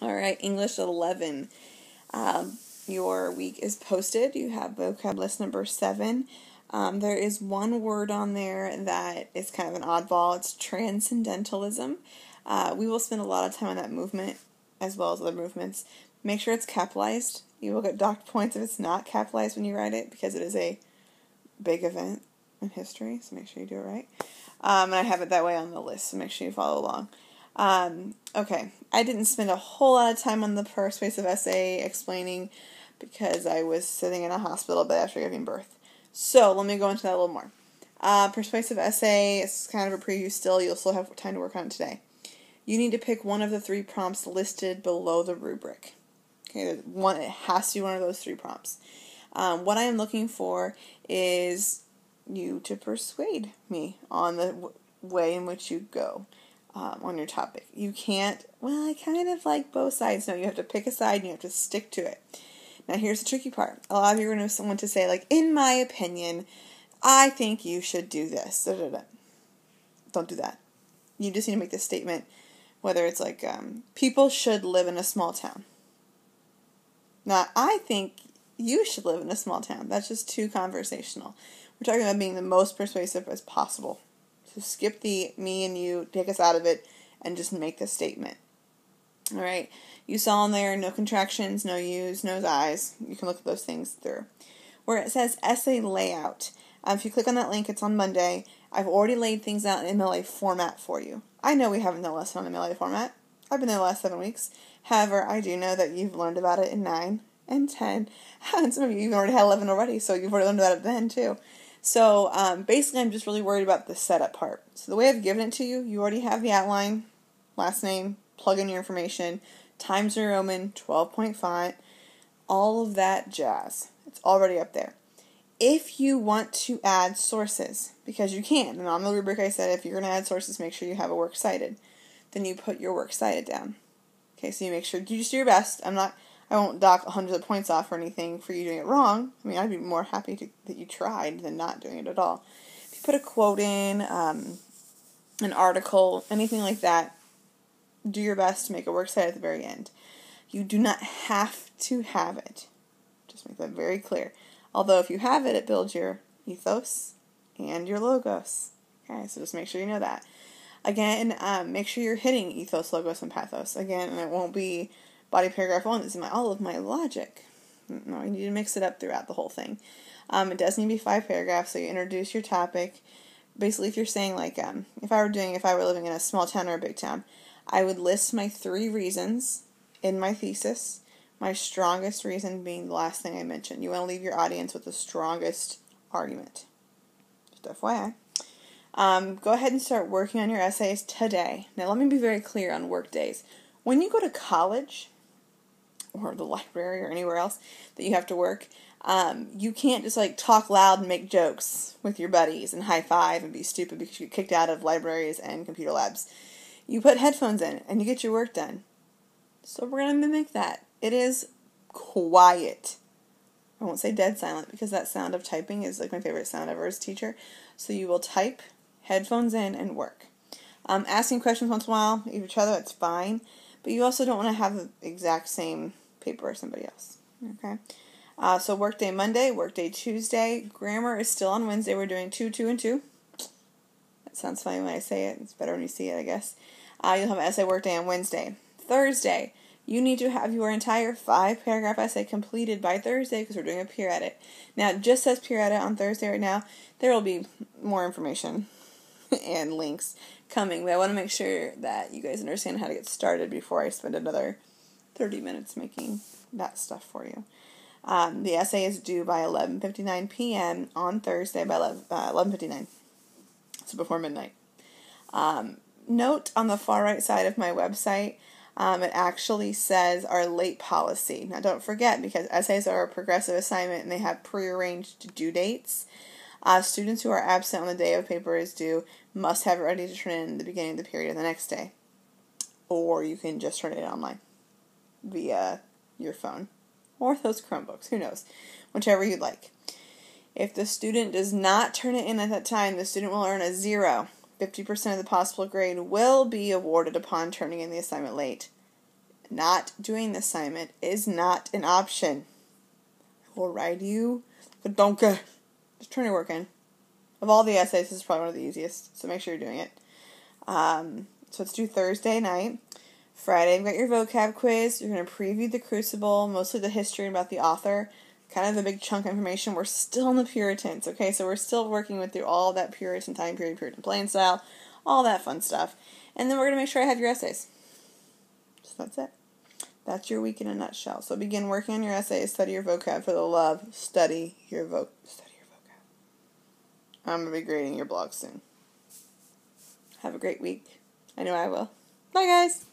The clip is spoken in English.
All right, English 11. Your week is posted. You have vocab list number 7. There is one word on there that is kind of an oddball. It's transcendentalism. We will spend a lot of time on that movement as well as other movements. Make sure it's capitalized. You will get docked points if it's not capitalized when you write it because it is a big event in history, so make sure you do it right. And I have it that way on the list, so make sure you follow along. Okay, I didn't spend a whole lot of time on the persuasive essay explaining because I was sitting in a hospital bed after giving birth. So let me go into that a little more. Persuasive essay is kind of a preview still. You'll still have time to work on it today. You need to pick one of the 3 prompts listed below the rubric. Okay, it has to be one of those 3 prompts. What I am looking for is you to persuade me on the way in which you go on your topic. You can't, well, I kind of like both sides. No, you have to pick a side and you have to stick to it. Now, here's the tricky part. A lot of you are going to want to say, like, in my opinion, I think you should do this. Don't do that. You just need to make this statement, whether it's like, people should live in a small town. Now, I think you should live in a small town. That's just too conversational. We're talking about being the most persuasive as possible. So skip the me and you, take us out of it, and just make the statement. All right. You saw in there no contractions, no U's, no I's. You can look at those things through. Where it says essay layout, if you click on that link, it's on Monday. I've already laid things out in MLA format for you. I know we haven't done a lesson on MLA format. I've been there the last 7 weeks. However, I do know that you've learned about it in 9 and 10. And some of you even already had 11 already, so you've already learned about it then too. So basically, I'm just really worried about the setup part. So the way I've given it to you, you already have the outline, last name, plug in your information, Times New Roman, 12-point font, all of that jazz. It's already up there. If you want to add sources, because you can, and on the rubric I said if you're going to add sources, make sure you have a works cited. Then you put your works cited down. Okay, so you make sure, you just do your best. I won't dock hundreds of points off or anything for you doing it wrong. I mean, I'd be more happy that you tried than not doing it at all. If you put a quote in, an article, anything like that, do your best to make a works cited at the very end. You do not have to have it. Just make that very clear. Although if you have it, it builds your ethos and your logos. Okay, so just make sure you know that. Again, make sure you're hitting ethos, logos, and pathos. Again, and it won't be body paragraph 1. This is all of my logic. No, you need to mix it up throughout the whole thing. It does need to be 5 paragraphs, so you introduce your topic. Basically, if you're saying, like, if I were living in a small town or a big town, I would list my 3 reasons in my thesis, my strongest reason being the last thing I mentioned. You want to leave your audience with the strongest argument. Just FYI. Go ahead and start working on your essays today. Now, let me be very clear on work days. When you go to college, or the library, or anywhere else that you have to work, you can't just, like, talk loud and make jokes with your buddies and high-five and be stupid because you get kicked out of libraries and computer labs. You put headphones in, and you get your work done. So we're going to mimic that. It is quiet. I won't say dead silent, because that sound of typing is, like, my favorite sound ever as a teacher. So you will type, headphones in, and work. Asking questions once in a while of each other, it's fine. But you also don't want to have the exact same paper as somebody else. Okay? So workday Monday, workday Tuesday. Grammar is still on Wednesday. We're doing 2, 2, and 2. That sounds funny when I say it. It's better when you see it, I guess. You'll have an essay workday on Wednesday. Thursday, you need to have your entire 5-paragraph essay completed by Thursday because we're doing a peer edit. Now, it just says peer edit on Thursday right now. There will be more information and links coming, but I want to make sure that you guys understand how to get started before I spend another 30 minutes making that stuff for you. The essay is due by 11:59 p.m. on Thursday by 11:59. So before midnight. Note on the far right side of my website, it actually says our late policy. Now don't forget, because essays are a progressive assignment and they have prearranged due dates, students who are absent on the day of paper is due must have it ready to turn in the beginning of the period the next day. Or you can just turn it in online via your phone or those Chromebooks, who knows, whichever you'd like. If the student does not turn it in at that time, the student will earn a 0. 50% of the possible grade will be awarded upon turning in the assignment late. not doing the assignment is not an option. I will write you the donkey. Just turn your work in. Of all the essays, this is probably one of the easiest, so make sure you're doing it. So it's due Thursday night. Friday, you've got your vocab quiz. You're going to preview the Crucible, mostly the history about the author. Kind of a big chunk of information. We're still in the Puritans, okay? So we're still working with through all that Puritan time period, Puritan playing style, all that fun stuff. And then we're going to make sure I have your essays. So that's it. That's your week in a nutshell. So begin working on your essays, study your vocab for the love, study your vocab. I'm going to be grading your blog soon. Have a great week. I know I will. Bye, guys.